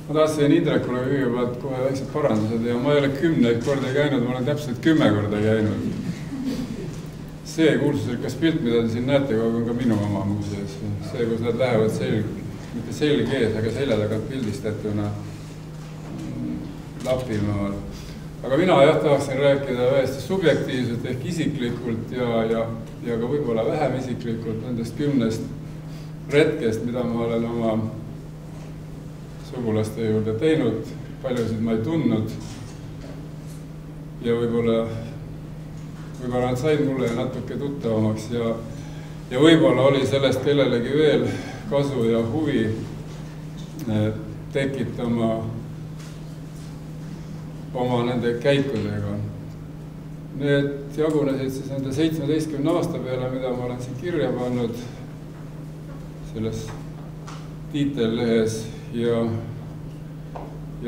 Ma tahtsin Indrekule kõigepealt kohe väiksed parandused ja ma ei ole 10 korda käinud, ma olen täpselt 10 korda käinud. See kuulsusrikas pilt, mida te siin näete, on ka minu oma muuseas. See, kus nad lähevad mitte selg ees, aga selja tagant pildistatuna Lapimaal. Aga mina tahaksin rääkida vähesti subjektiivselt ehk isiklikult ja ka võib-olla vähem isiklikult nendest 10 retkest, mida ma olen oma sugulaste juurde teinud, paljusid ma ei tundnud ja võib-olla nad said mulle natuke tuttavamaks ja võib-olla oli sellest kellelegi veel kasu ja huvi tekitama oma nende käikudega. Need jagunesid siis nende 17 aasta peale, mida ma olen siin kirja pannud selles tiitellehes ja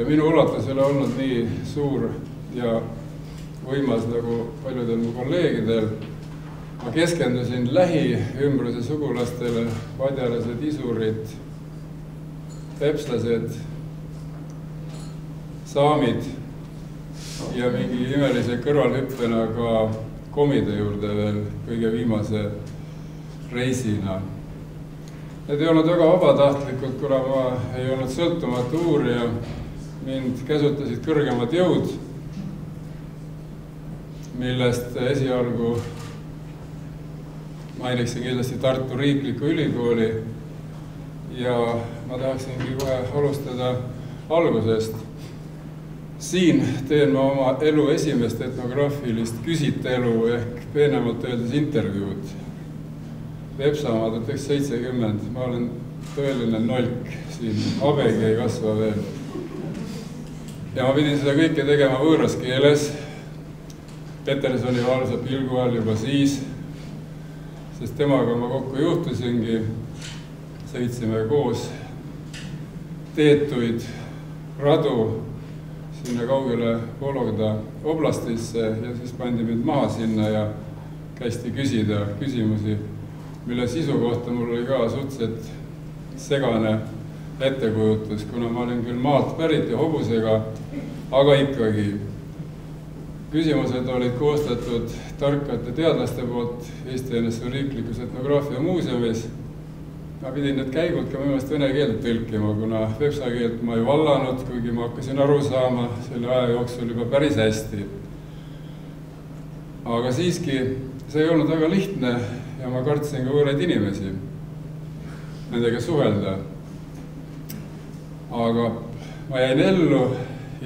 minu ulatus ei ole olnud nii suur ja võimas nagu paljudel mu kolleegidel. Ma keskendusin lähiümbruse sugulastele, vadjalased, isurid, pepslased, saamid ja mingi imelise kõrvalhüppena ka komide juurde veel kõige viimase reisina. Need ei olnud väga vabatahtlikud, kuna ma ei olnud sõltumatu uurija, mind käsutasid kõrgemad jõud, millest esialgu mainiksin kindlasti Tartu Riiklikku Ülikooli ja ma tahaksingi kohe alustada algusest. Siin teen ma oma elu esimest etnograafilist küsitelu ehk peenemalt öeldes intervjuud. Vepsamaa 1970, ma olen tõeline nolk, siin habegi ei kasva veel. Ja ma pidin seda kõike tegema võõras keeles, Petersoni valvsa pilgu all juba siis, sest temaga ma kokku juhtusingi, sõitsime koos teetuid radu sinna kaugele Vologda oblastisse ja siis pandi mind maha sinna ja kästi küsida küsimusi, mille sisu kohta mul oli ka suhteliselt segane ettekujutus, kuna ma olin küll maalt pärit ja hobusega, aga ikkagi. Küsimused olid koostatud tarkate teadlaste poolt Eesti NSV Riiklikus etnograafia muuseumis. Ma pidin need käigud ka minu meelest vene keelt tõlkima, kuna vepsa keelt ma ei vallanud, kuigi ma hakkasin aru saama selle aja jooksul juba päris hästi. Aga siiski see ei olnud väga lihtne ja ma kartsin ka võõraid inimesi, nendega suhelda. Aga ma jäin ellu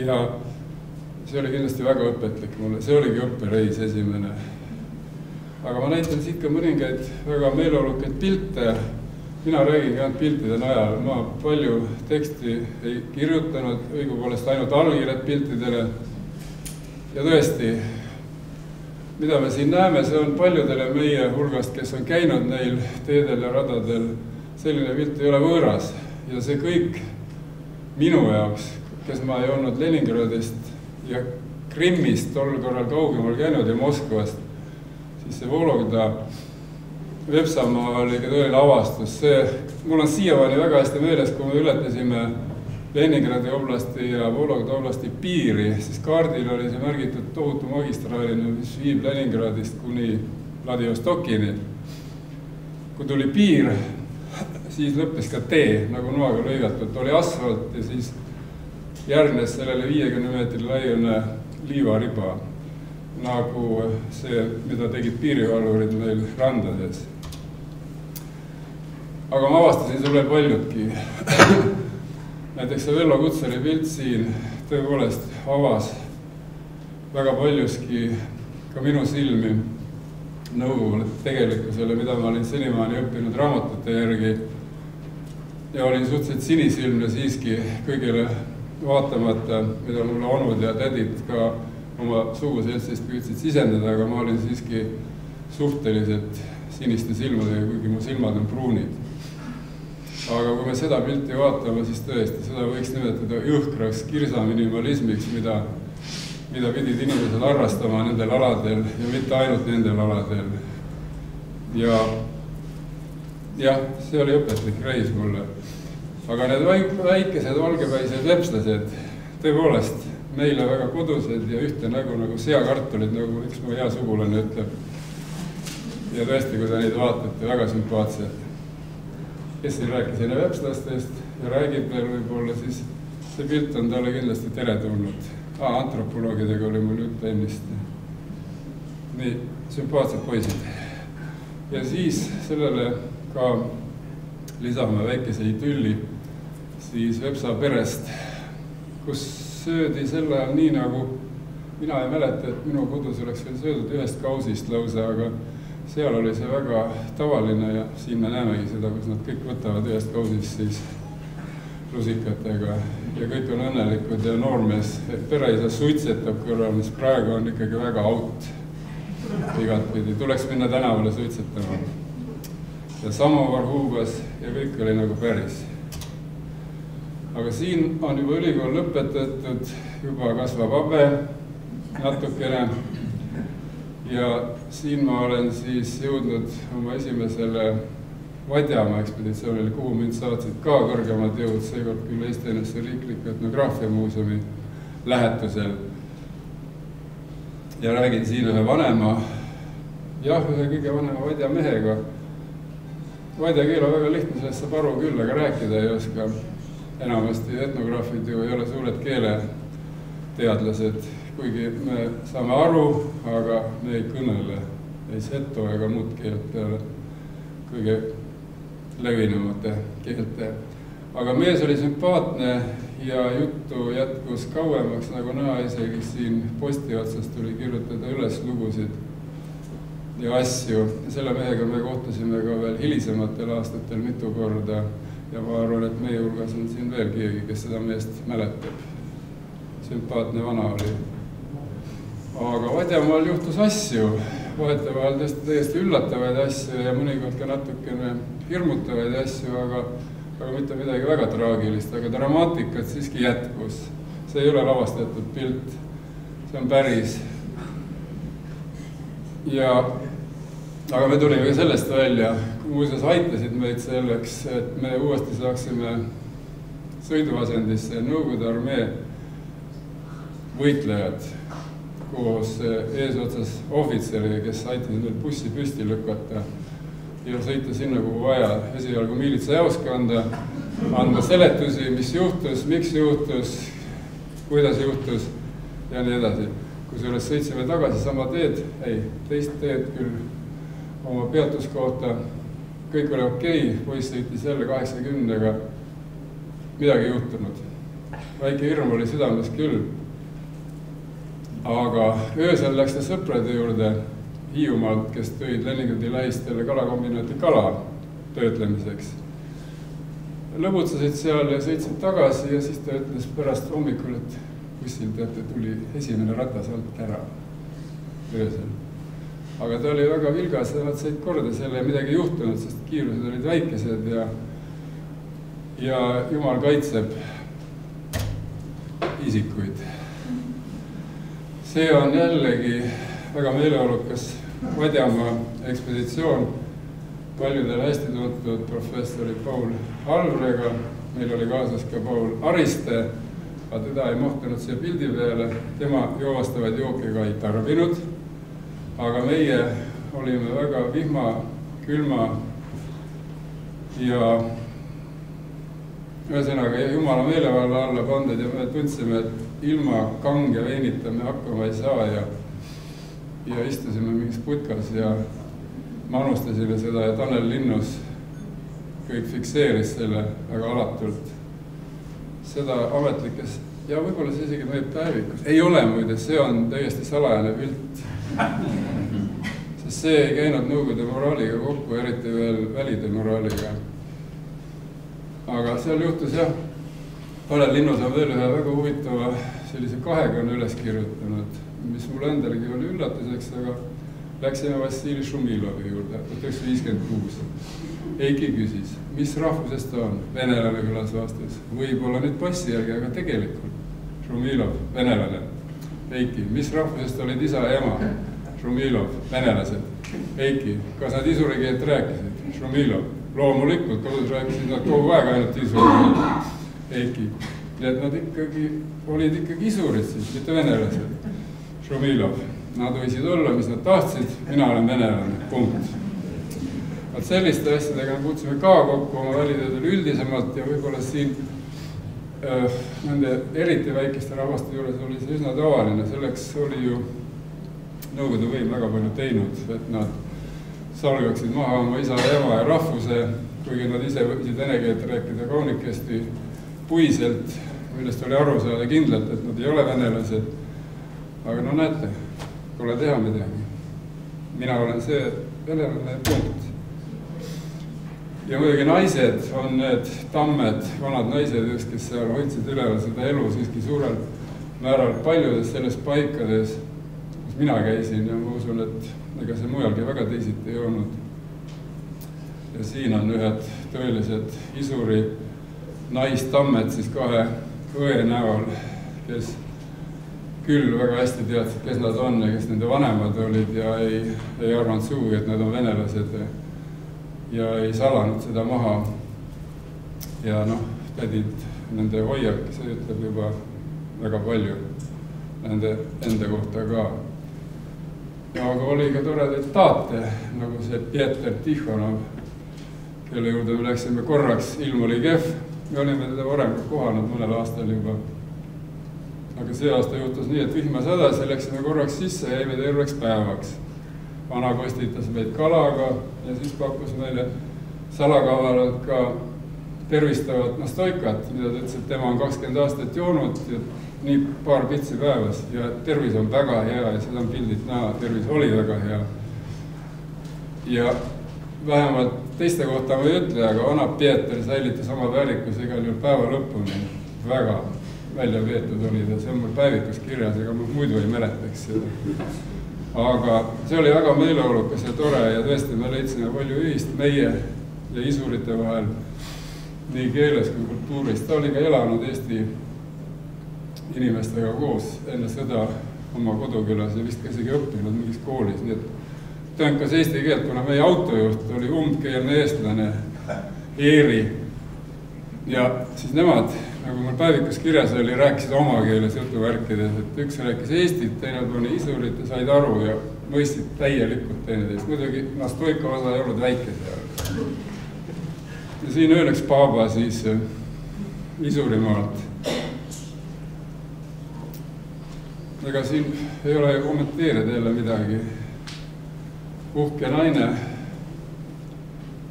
ja see oli kindlasti väga õpetlik mulle, see oligi õppereis esimene. Aga ma näitan siit ka mõningaid väga meeleolukaid pilte. Mina räägingi ainult piltide najal, ma palju teksti ei kirjutanud, õigupoolest ainult allkirjad piltidele. Ja tõesti, mida me siin näeme, see on paljudele meie hulgast, kes on käinud neil teedel ja radadel, selline pilt ei ole võõras. Ja see kõik minu jaoks, kes ma ei olnud Leningradist ja Krimmist tol korral kaugemal käinud ja Moskvast, siis see Vologda Vepsamaa oli ka tõeline avastus. Mul on siiamaani väga hästi meeles, kui me ületasime Leningradi oblasti ja Vologda oblasti piiri, siis kaardil oli see märgitud tohutu magistraalina, mis viib Leningradist kuni Vladivostokini. Kui tuli piir, siis lõppes ka tee, nagu noaga lõigatud, oli asfalt ja siis järgnes sellele 50 meetri laiune liivariba, nagu see, mida tegid piirivalvurid meil randades. Aga ma avastasin selle paljudki. Näiteks see Vello Kutsari pilt siin tõepoolest avas väga paljuski ka minu silmi nõukogule tegelikkusele, mida ma olin senimaani õppinud raamatute järgi ja olin suhteliselt sinisilmne siiski kõigele vaatamata, mida mulle onud ja tädid ka oma suguseltsist püüdsid sisendada, aga ma olin siiski suhteliselt siniste silmadega, kuigi mu silmad on pruunid. Aga kui me seda pilti vaatame, siis tõesti, seda võiks nimetada jõhkraks kirsaminimalismiks, mida pidid inimesed harrastama nendel aladel ja mitte ainult nendel aladel. Ja jah, see oli õpetlik reis mulle. aga need väikesed valgepäised lepslased, tõepoolest meile väga kodused ja ühte nägu nagu seakartulid, nagu üks mu hea sugulane ütleb. Ja tõesti, kui te neid vaatate, väga sümpaatsed. Kes siin rääkis enne lepslastest ja räägib veel võib-olla, siis see pilt on talle kindlasti teretulnud. Antropoloogidega oli mul juttu ennist. Nii, sümpaatsed poisid. Ja siis sellele ka lisame väikese idülli siis Vepsa perest, kus söödi sel ajal nii nagu, mina ei mäleta, et minu kodus oleks veel söödud ühest kausist lausa, aga seal oli see väga tavaline ja siin me näemegi seda, kus nad kõik võtavad ühest kausist siis rusikatega ja kõik on õnnelikud ja noormees, et pereisa suitsetab kõrval, mis praegu on ikkagi väga out igatpidi, tuleks minna tänavale suitsetama. Ja samovar huubas ja kõik oli nagu päris. Aga siin on juba ülikool lõpetatud, juba kasvab habe natukene ja siin ma olen siis jõudnud oma esimesele Vadjamaa ekspeditsioonile, kuhu mind saatsid ka kõrgemad jõud, seekord küll Eesti NSV Riikliku Etnograafia Muuseumi lähetusel. Ja räägin siin ühe vanema, ühe kõige vanema Vadja mehega. Vadja keel on väga lihtne, sellest saab aru küll, aga rääkida ei oska. Enamasti etnograafid ju ei ole suured keeleteadlased, kuigi me saame aru, aga me ei kõnele, ei seto ega muud keelt peale kõige levinumate keelte. Aga mees oli sümpaatne ja juttu jätkus kauemaks, nagu näha isegi siin posti otsast tuli kirjutada üles lugusid ja asju. Selle mehega me kohtusime ka veel hilisematel aastatel mitu korda ja ma arvan, et meie hulgas on siin veel keegi, kes seda meest mäletab. Sümpaatne vana oli. Aga Vadjamaal juhtus asju, vahetevahel täiesti üllatavaid asju ja mõnikord ka natukene hirmutavaid asju, aga mitte midagi väga traagilist, aga dramaatikat siiski jätkus. See ei ole lavastatud pilt, see on päris. Aga me tulime ka sellest välja, muuseas aitasid meid selleks, et me uuesti saaksime sõiduasendisse Nõukogude armee võitlejad koos eesotsas ohvitseriga, kes aitasid meil bussi püsti lükata ja sõita sinna, kuhu vaja, esialgu miilitsajaoskonda, anda seletusi, mis juhtus, miks juhtus, kuidas juhtus ja nii edasi. Kusjuures sõitsime tagasi sama teed, teist teed küll oma peatuskohta, kõik oli okei, poiss sõitis jälle 80-ga, midagi juhtunud. Väike hirm oli südames küll, aga öösel läks ta sõprade juurde Hiiumaalt, kes tõid Leningradi lähistele kalakombinaati kala töötlemiseks. Lõbutsasid seal ja sõitsid tagasi ja siis ta ütles pärast hommikul, et bussil teate tuli esimene ratas alt ära öösel. Aga ta oli väga vilgas ja nad said korda selle ja midagi juhtunud, sest kiirused olid väikesed ja Jumal kaitseb isikuid. See on jällegi väga meeleolukas Vadjamaa ekspeditsioon paljudele hästi tuntud professori Paul Alvrega. Meil oli kaasas ka Paul Ariste, aga teda ei mahtunud siia pildi peale. Tema joovastavaid jooke ka ei tarbinud. Aga meie olime väga vihma, külma ja ühesõnaga Jumala meelevalla alla pandud ja me tundsime, et ilma kange veinita me hakkama ei saa ja istusime mingis putkas ja manustasime seda ja Tanel Linnus kõik fikseeris selle väga alatult. Seda ametlikes ja võib-olla see isegi meie päevikus. Ei ole muide, see on täiesti salajane pilt. Sest see ei käinud Nõukogude moraaliga kokku, eriti veel välide moraaliga. Aga seal juhtus jah, Tanel Linnus on veel ühe väga huvitava sellise kahekonna üles kirjutanud, mis mul endalegi oli üllatuseks, aga läksime Vassili Šumilovi juurde, 1956. Eiki küsis, mis rahvusest ta on? Venelane kõlas vastus. Võib-olla nüüd passi järgi, aga tegelikult. Šumilov, venelane. Eiki, mis rahvusest olid isa ja ema? Šumilov, venelased. Eiki, kas nad isurikeelt rääkisid? Šumilov, loomulikult kodus rääkisid nad kogu aeg ainult isuri, Eiki. Nii et nad ikkagi olid ikkagi isurid siis, mitte venelased. Šumilov. Nad võisid olla, mis nad tahtsid, mina olen venelane, punkt. Vaat selliste asjadega me puutsime ka kokku oma välitöödel üldisemalt ja võib-olla siin nende eriti väikeste rahvaste juures oli see üsna tavaline. Selleks oli ju Nõukogude võim väga palju teinud, et nad salgaksid maha oma isa ja ema ja rahvuse, kuigi nad ise võisid vene keelt rääkida kaunikesti puiselt, millest oli aru saada kindlalt, et nad ei ole venelased. Aga no näete, pole teha midagi. Mina olen see venelane, punkt. Ja muidugi naised on need tammed, vanad naised, kes seal hoidsid üleval seda elu siiski suurel määral paljudes selles paikades, kus mina käisin ja ma usun, et ega see mujalgi väga teisiti ei olnud. Ja siin on ühed tõelised isuri naistammed siis kahe õe näol, kes küll väga hästi teadsid, kes nad on ja kes nende vanemad olid ja ei arvanud suugi, et nad on venelased ja ei salanud seda maha. Ja noh, tädid, nende hoiak, see ütleb juba väga palju nende enda kohta ka. Ja aga oli ka toredaid taate, nagu see Pieter Tihonov, kelle juurde me läksime korraks, ilm oli kehv. Me olime teda varem kohanud mõnel aastal juba. Aga see aasta juhtus nii, et vihma sadas ja läksime korraks sisse ja jäime terveks päevaks. Vana kostitas meid kalaga ja siis pakkus meile salakavalalt ka tervistavat nastoikat, mida ta ütles, et tema on 20 aastat joonud ja nii paar pitsi päevas ja tervis on väga hea ja seda on pildid näha, tervis oli väga hea. Ja vähemalt teiste kohta ma ei ütle, aga vana Pieter säilitas oma väärikus igal juhul päeva lõpuni. Väga välja veetud oli ta, see on mul päevikus kirjas, ega ma muidu ei mäletaks seda. Aga see oli väga meeleolukas ja tore ja tõesti me leidsime palju ühist meie ja isurite vahel nii keeles kui kultuuris. Ta oli ka elanud Eesti inimestega koos enne sõda oma kodukülas ja vist ka isegi õppinud mingis koolis. Nii et tõenkas eesti keelt, kuna meie autojuht oli umbkeelne eestlane, Eeri. Ja siis nemad, nagu mul päevikus kirjas oli, rääkisid oma keeles jutuvärkides, et üks rääkis Eestit, teine pani isurit ja said aru ja mõistsid täielikult teineteist. Muidugi nastoika osa ei olnud väike seal. Ja siin öeleks Paaba siis Isurimaalt. Ega siin ei ole kommenteerida jälle midagi. Uhke naine,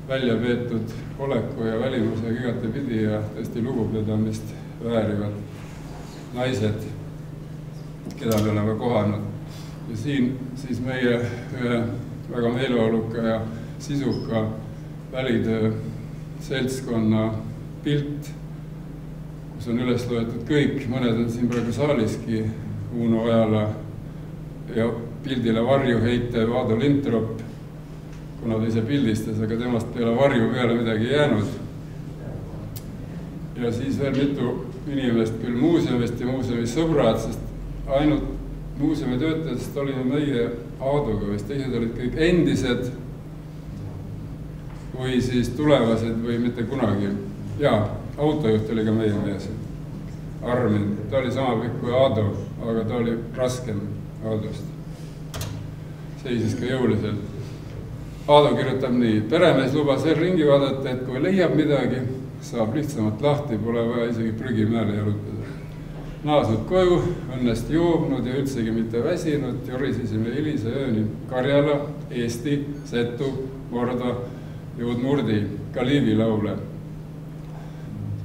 välja peetud oleku ja välimusega igate pidi ja tõesti lugupidamist väärivad naised, keda me oleme kohanud. Ja siin siis meie väga meeleoluka ja sisuka välitöö seltskonna pilt, kus on üles loetud kõik, mõned on siin praegu saaliski, Uno Ojala ja pildile varju heitev Aado Lintrop, kuna ta ise pildistas, aga temast peale varju peale midagi jäänud. Ja siis veel mitu inimest küll muuseumist ja muuseumis sõbrad, sest ainult muuseumi töötajatest olime meie Aadoga, vist teised olid kõik endised või siis tulevased või mitte kunagi. Jaa, autojuht oli ka meie mees, Armin, ta oli sama pikk kui Aado, aga ta oli raskem Aadost. Seisis ka jõuliselt. Aado kirjutab nii, peremees lubas veel ringi vaadata, et kui leiab midagi, saab lihtsamalt lahti, pole vaja isegi prügimäele jalutada. Naasnud koju, õnnest joobnud ja üldsegi mitte väsinud, jorisisime hilise ööni Karjala, Eesti, Setu, Morda ja Udmurdi Kaliivi laule.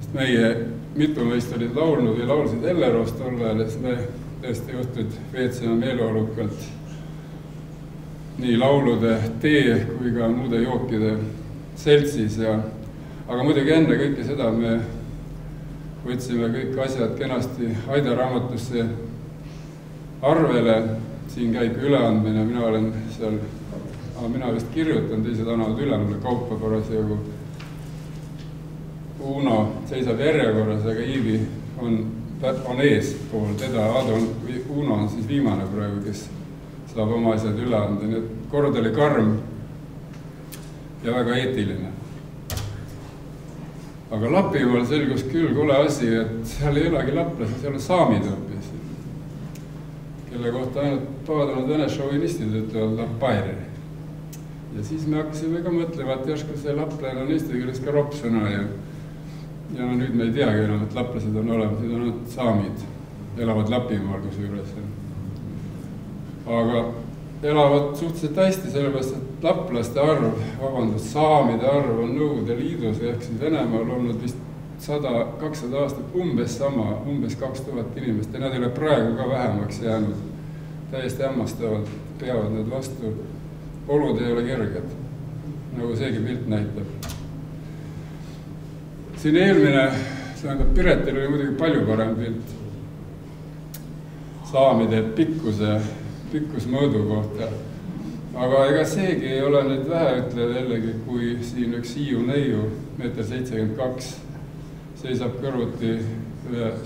Sest meie mitu meist olid laulnud ja laulsid Ellerost tollel, sest me tõesti õhtud veetsime meeleolukalt nii laulude, tee kui ka muude jookide seltsis. Aga muidugi enne kõike seda me võtsime kõik asjad kenasti Haida raamatusse arvele. Siin käib üleandmine, mina olen seal, mina vist kirjutan, teised annavad üle mulle kaupa parasjagu. Uno seisab järjekorras, aga Iivi on ees pool teda. Uno on siis viimane praegu, kes saab oma asjad üle anda. Nii et kord oli karm ja väga eetiline. aga Lapimaal selgus küll kole asi, et seal ei elagi laplasi, seal on saamid hoopis, kelle kohta ainult paadunud vene šovinistid ütlevad lapairi. Ja siis me hakkasime ka mõtlema, et järsku see laplane on eesti keeles ka ropsõna ja nüüd me ei teagi enam, et laplased on olemas, nüüd on ainult saamid, elavad Lapimaal kusjuures. Aga elavad suhteliselt hästi, sellepärast, et laplaste arv, saamide arv on Nõukogude Liidus ehk siis Venemaal olnud vist 100-200 aastat umbes sama, umbes 2000 inimest ja nad ei ole praegu ka vähemaks jäänud. Täiesti hämmastavalt peavad need vastu. Olud ei ole kerged, nagu seegi pilt näitab. Siin eelmine, tähendab, Piretil oli muidugi palju parem pilt saamide pikkusmõõdu kohta. Aga ega seegi ei ole nüüd vähe ütlev jällegi, kui siin üks Hiiu neiu, 1,72 m, seisab kõrvuti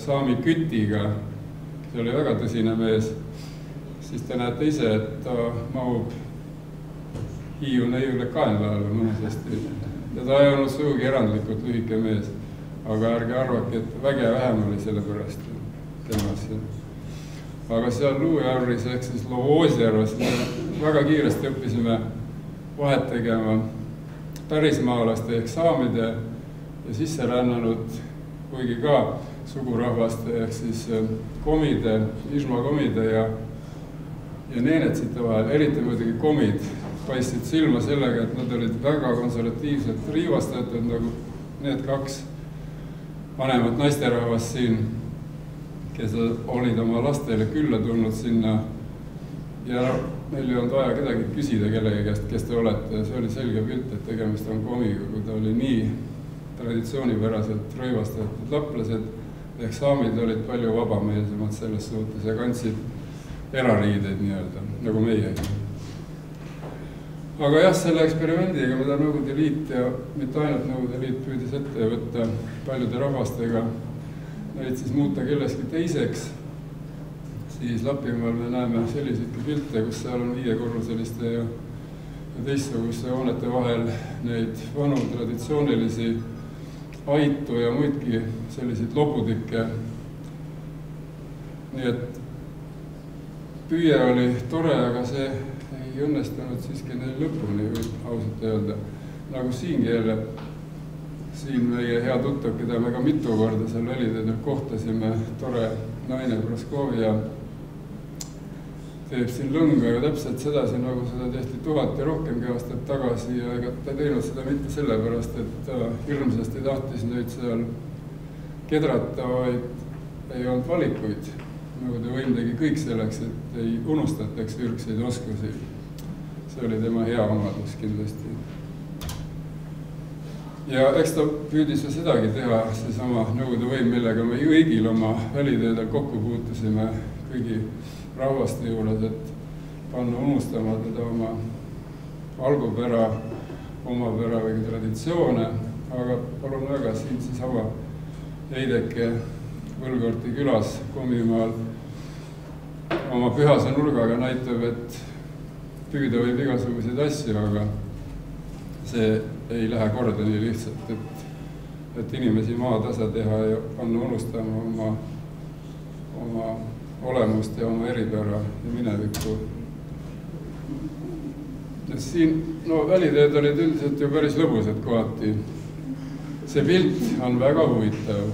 saami kütiga, kes oli väga tõsine mees, siis te näete ise, et ta mahub Hiiu neiule kaenlaale mõnusasti. Ja ta ei olnud suugi erandlikult lühike mees, aga ärge arvake, et väge vähem oli selle pärast temas. Aga seal Luujärvis ehk siis Lovoosjärvas me väga kiiresti õppisime vahet tegema pärismaalaste ehk saamide ja sisserännanud, kuigi ka sugurahvaste ehk siis komide, Ižma-komide ja neenetsite vahel, eriti muidugi komid paistsid silma sellega, et nad olid väga konservatiivselt riivastatud, nagu need kaks vanemat naisterahvast siin, kes olid oma lastele külla tulnud sinna ja meil ei olnud vaja kedagi küsida kellegi käest, kes te olete. See oli selge pilt, et tegemist on komiga, kui ta oli nii traditsioonipäraselt rõivastatud laplased, ehk saamid olid palju vabameelsemad selles suhtes ja kandsid erariideid nii-öelda, nagu meie. Aga jah, selle eksperimendiga, mida Nõukogude Liit ja mitte ainult Nõukogude Liit püüdis ette võtta paljude rahvastega, neid siis muuta kelleski teiseks, siis Lapimaal me näeme selliseidki pilte, kus seal on 5-korruseliste ja teistsuguste hoonete vahel neid vanu traditsioonilisi aitu ja muidki selliseid loputikke. Nii et püüe oli tore, aga see ei õnnestunud siiski neil lõpuni, võib ausalt öelda. Nagu siingi jälle, siin meie hea tuttav, keda me ka mitu korda seal välitöödel kohtasime, tore naine Proskovia, teeb siin lõnga ju täpselt sedasi, nagu seda tehti 1000 ja rohkemgi aastat tagasi ja ega ta teinud seda mitte sellepärast, et ta hirmsasti tahtis nüüd seal kedrata, vaid ei olnud valikuid. Nagu ta võim tegi kõik selleks, et ei unustataks ürgseid oskusi. See oli tema hea omadus kindlasti. Ja eks ta püüdis sedagi teha, seesama Nõukogude võim, millega me kõigil oma välitöödel kokku puutusime kõigi rahvaste juures, et panna unustama teda oma algupära, omapära või traditsioone, aga palun väga, siin siis ava Heideke Võlgorti külas Komimaal oma pühase nurgaga näitab, et püüda võib igasuguseid asju, aga see ei lähe korda nii lihtsalt, et inimesi maatasa teha ja panna unustama oma olemust ja oma eripära ja minevikku. Siin, välitööd olid üldiselt ju päris lõbusad kohati. See pilt on väga huvitav.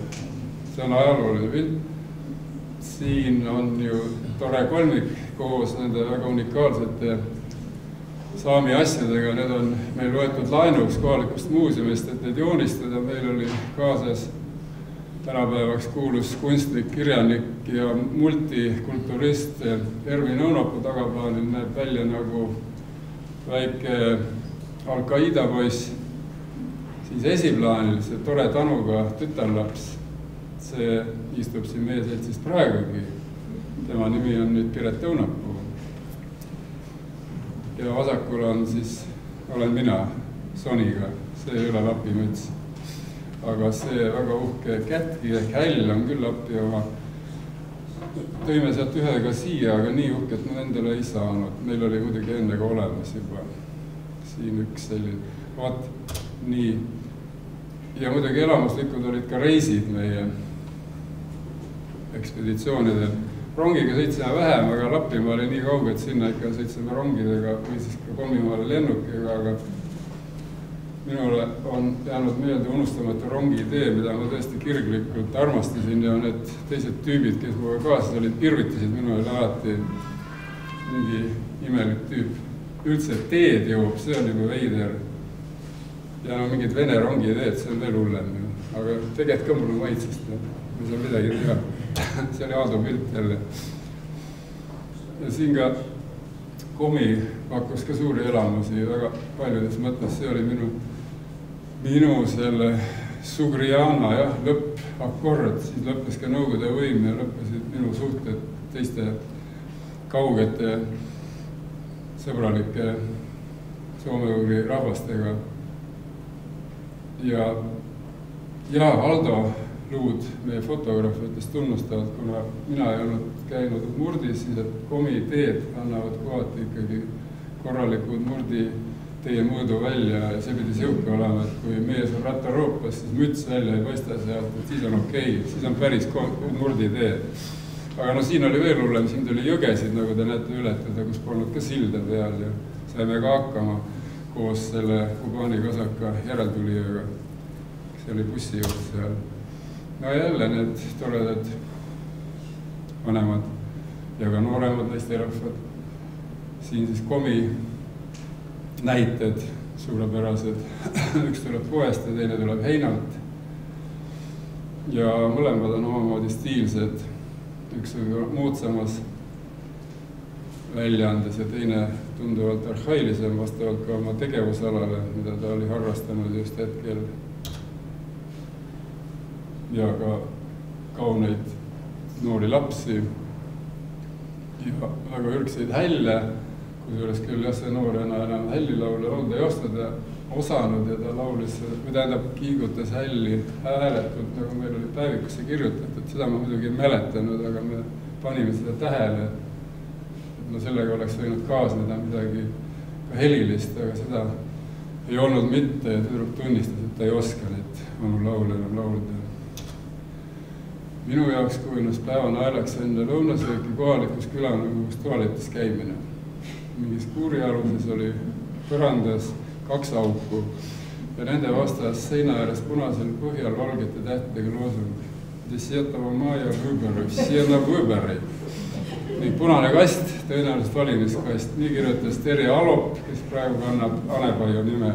See on ajalooline pilt. Siin on ju tore kolmik koos nende väga unikaalsete saami asjadega. Need on meil võetud laenuks kohalikust muuseumist, et neid joonistada. Meil oli kaasas tänapäevaks kuulus kunstnik, kirjanik ja multikulturist Ervin Õunapuu tagaplaanil näeb välja nagu väike Al-Qaida poiss. Siis esiplaanil see tore Tanuga tütarlaps, see istub siin meie seltsist praegugi. Tema nimi on nüüd Piret Õunapuu. Ja vasakul on siis, olen mina Soniga, see ei ole lapimüts. Aga see väga uhke kätki ehk häll on küll lappi oma. Tõime sealt ühega siia, aga nii uhket me endale ei saanud. Meil oli muidugi ennega olemas juba siin üks selline, vaat nii. ja muidugi elamuslikud olid ka reisid meie ekspeditsioonidel. Rongiga sõitsime vähem, aga Lapimaa oli nii kauge, et sinna ikka sõitsime rongidega või siis ka Kommimaale lennukiga, aga minule on jäänud meelde unustamatu rongi idee, mida ma tõesti kirglikult armastasin ja need teised tüübid, kes mulle kaasas olid, irvitasid minu üle alati mingi imelik tüüp. Üldse teed jõuab, see on juba veider. Ja mingid Vene rongi ideed, see on veel hullem. Aga tegelikult ka mul maitsest, ma ei saa midagi teha. See oli Aadu pilt jälle. Ja siin ka Komi pakkus ka suuri elamusi väga paljudes mõttes. See oli minu selle Sugriana lõppakord, siis lõppes ka Nõukogude võim ja lõppesid minu suhted teiste kaugete sõbralike soome-ugri rahvastega. Ja Aldo Luud, meie fotograaf, ütles tunnustavad, kuna mina ei olnud käinud Murdis, siis et Komi teed annavad kohati ikkagi korralikud Murdi teie mõõdu välja ja see pidi siuke olema, et kui mees on rattaroopas, siis müts välja ei paista sealt, et siis on okei, siis on päris Murdi teed. Aga siin oli veel hullem, siin tuli jõgesid, nagu te näete ületada, kus polnud ka silda peal ja saime ka hakkama koos selle Kubani kasaka järeltulijaga, kes oli bussi juht seal. No jälle need toredad vanemad ja ka nooremad naisterahvad. Siin siis Komi näited suurepärased. Üks tuleb poest ja teine tuleb heinalt. Ja mõlemad on omamoodi stiilsed. Üks on moodsamas väljaandes ja teine tunduvalt arhailisem vastavalt ka oma tegevusalale, mida ta oli harrastanud just hetkel. Ja ka kauneid noori lapsi ja väga ürkseid hälle, kusjuures küll see noorena enam hällilaule laulda ei osanud ja ta laulis, või tähendab kiigutas hälli hääletult, nagu meil oli päevikusse kirjutatud. Seda ma muidugi ei mäletanud, aga me panime seda tähele, et sellega oleks võinud kaasneda midagi ka helilist, aga seda ei olnud mitte ja tüdruk tunnistas, et ta ei oska neid vanu laule enam laulda. Minu jaoks kujunes päeva naelaks enne lõunasööki kohalikus külanõukogus tualetis käimine. Mingis kuurialuses oli põrandas 2 auku ja nende vastas seina ääres punasel põhjal valgete tähtedega loosung Desietava maja võbõri, siena võbõri. Ning punane kast, tõenäoliselt valimiskast, nii kirjutas Terje Alop, kes praegu kannab Anepaiu nime.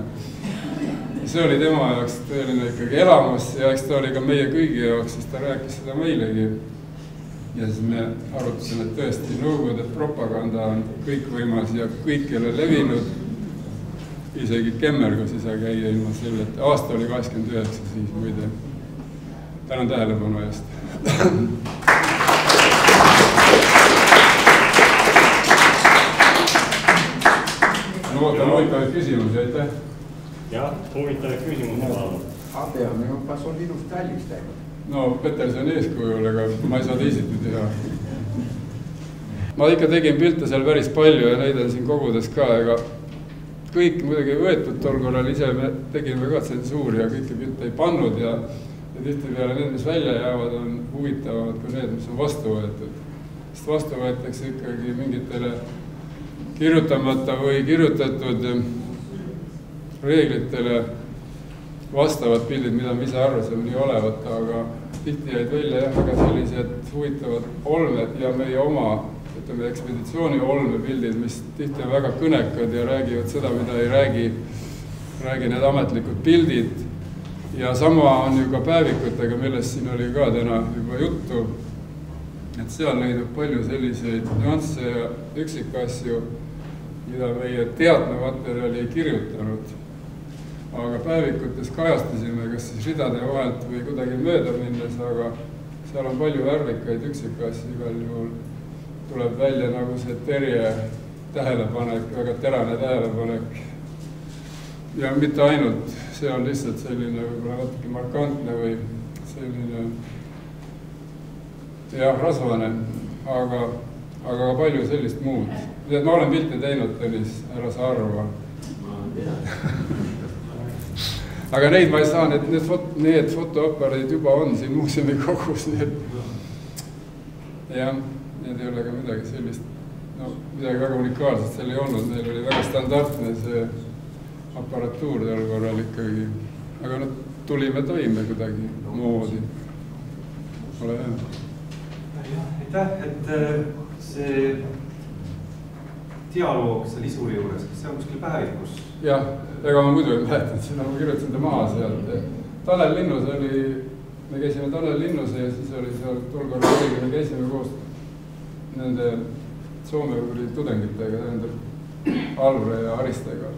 See oli tema jaoks tõeline ikkagi elamus ja eks ta oli ka meie kõigi jaoks, sest ta rääkis seda meilegi. Ja siis me arutasime, et tõesti Nõukogude propaganda on kõikvõimas ja kõikjale levinud. Isegi Kemmergus ei saa käia ilma selle, et aasta oli 89 siis muide. Tänan tähelepanu eest. No ootan huvitavaid küsimusi, aitäh! Jah, huvitavaid küsimusi vaadata. Apeamine on kas on ilust kalliks läinud? No Peterson eeskujul, aga ma ei saa teisiti teha. Ma ikka tegin pilte seal päris palju ja näidan siin kogudes ka, ega kõik muidugi võetud tol korral ise me tegime ka tsensuuri ja kõiki pilte ei pannud ja tihti peale need, mis välja jäävad, on huvitavad kui need, mis on vastu võetud. Sest vastu võetakse ikkagi mingitele kirjutamata või kirjutatud reeglitele vastavad pildid, mida me ise arvasime nii olevat, aga tihti jäid välja väga sellised huvitavad olmed ja meie oma ekspeditsiooni olmepildid, mis tihti on väga kõnekad ja räägivad seda, mida ei räägi need ametlikud pildid. Ja sama on ju ka päevikutega, millest siin oli ka täna juba juttu, et seal leidub palju selliseid nüansse ja üksikasju, mida meie teadme materjali ei kirjutanud. Aga päevikutes kajastasime kas siis ridade vahelt või kuidagi mööda minnes, aga seal on palju värvikaid üksikasju, igal juhul tuleb välja nagu see Terje tähelepanek, väga terane tähelepanek. Ja mitte ainult, see on lihtsalt selline võib-olla natuke markantne või selline rasvane, aga ka palju sellist muud. Ma olen pilte teinud, Tõnis, ära sa arva. aga neid ma ei saa, need fotoaparaadid juba on siin muuseumi kogus, nii et jah, need ei ole ka midagi sellist, no midagi väga unikaalset seal ei olnud, neil oli väga standardne see aparatuur tol korral ikkagi, aga nad tulime toime kuidagi moodi. Ole hea. Aitäh, et see dialoog seal Isuri juures, kas see on kuskil päevikus? Jah, ega ma muidu ei mäletanud seda, ma kirjutasin ta maha sealt. Tanel Linnus oli, me käisime Tanel Linnuse ja siis oli seal tol korral oligi, me käisime koos nende Soome tudengitega, tähendab Alvre ja Aristega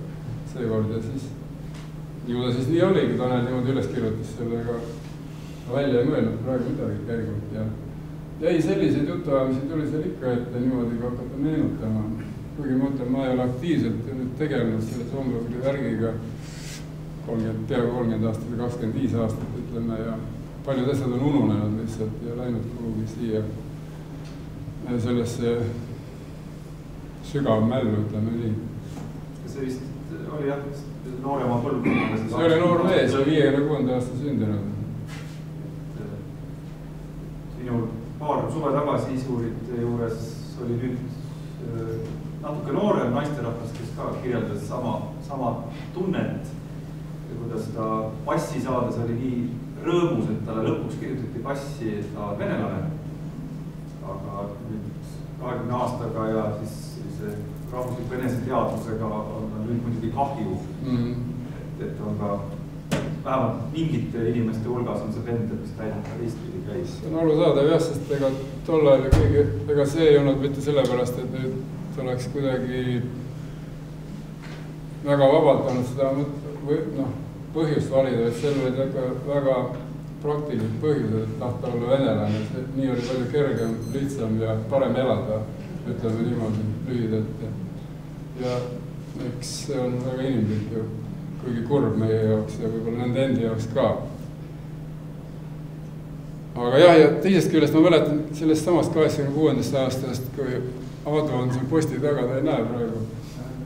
seekord ja siis ju ta siis nii oligi, Tanel niimoodi üles kirjutas sellega välja ei mõelnud praegu midagi käigult ja ei, selliseid jutuajamisi tuli seal ikka ette niimoodi ka hakata meenutama. Kuigi ma ütlen, ma ei ole aktiivselt nüüd tegelenud selle Soome värgiga 30, peaaegu 30 aastat või 25 aastat, ütleme, ja paljud asjad on ununenud lihtsalt ja läinud kuhugi siia sellesse sügav mällu, ütleme nii. See vist oli jah, noorema põlvkonna. See oli noor mees ja 56 aasta sündinud. Sinul paar suve tagasi Isurite juures oli nüüd natuke noorem naisterahvas, kes ka kirjeldas sama tunnet ja kuidas ta passi saades oli nii rõõmus, et talle lõpuks kirjutati passi, et ta on venelane. Aga nüüd 20 aastaga ja siis sellise rahvusliku eneseteadvusega on nüüd muidugi kahju, et on ka vähemalt mingite inimeste hulgas on see vend, mis täidab ka teistpidi käis. See on arusaadav jah, sest ega tol ajal ega see ei olnud mitte sellepärast, et nüüd oleks kuidagi väga vabalt olnud seda põhjust valida, et seal olid väga praktilised põhjused, et tahta olla venelane. Nii oli palju kergem, lihtsam ja parem elada, ütleme niimoodi lühidalt. Ja eks see on väga inimlik ju, kuigi kurb meie jaoks ja võib-olla nende endi jaoks ka. Aga jah, ja teisest küljest ma mäletan sellest samast 86. aastast, kui Aadu on seal posti taga, ta ei näe praegu.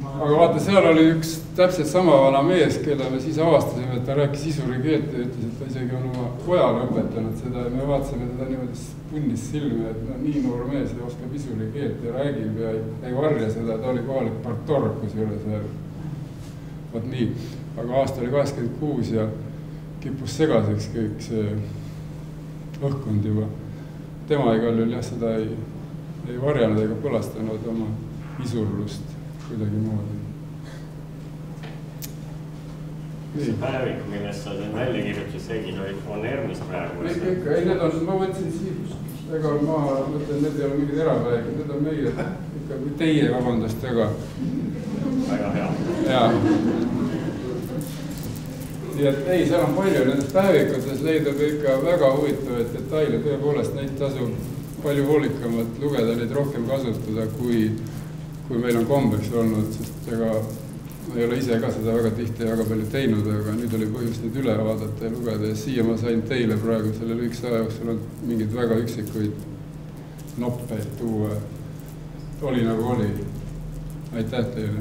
Aga vaata, seal oli üks täpselt sama vana mees, kelle me siis avastasime, et ta rääkis Isuri keelt ja ütles, et ta isegi on oma pojale õpetanud seda ja me vaatasime teda niimoodi punnis silmi, et nii noor mees ja oskab Isuri keelt ja räägib ja ei varja seda, ta oli kohalik partorg kusjuures veel. Vot nii, aga aasta oli 86 ja kippus segaseks kõik see õhkkond juba. Tema igal juhul jah, seda ei varjanud ega põlastanud oma isurlust kuidagi moodi. See päevik, millest sa siin väljakirjutuses tegid, on Ernest praegu? Ei, need on, ma võtsin siit, ega ma mõtlen, need ei ole mingid erapäevik, need on meie, ikka teie, vabandust, ega. Väga hea. Jaa. Nii et ei, seal on palju, nendes päevikutes leidub ikka väga huvitavaid detaile, tõepoolest neid tasub palju hoolikamalt lugeda, neid rohkem kasutada, kui meil on kombeks olnud, sest ega ma ei ole ise ka seda väga tihti väga palju teinud, aga nüüd oli põhjus neid üle vaadata ja lugeda ja siia ma sain teile praegu selle lühikese aja jooksul on mingeid väga üksikuid noppeid tuua. Oli nagu oli. Aitäh teile!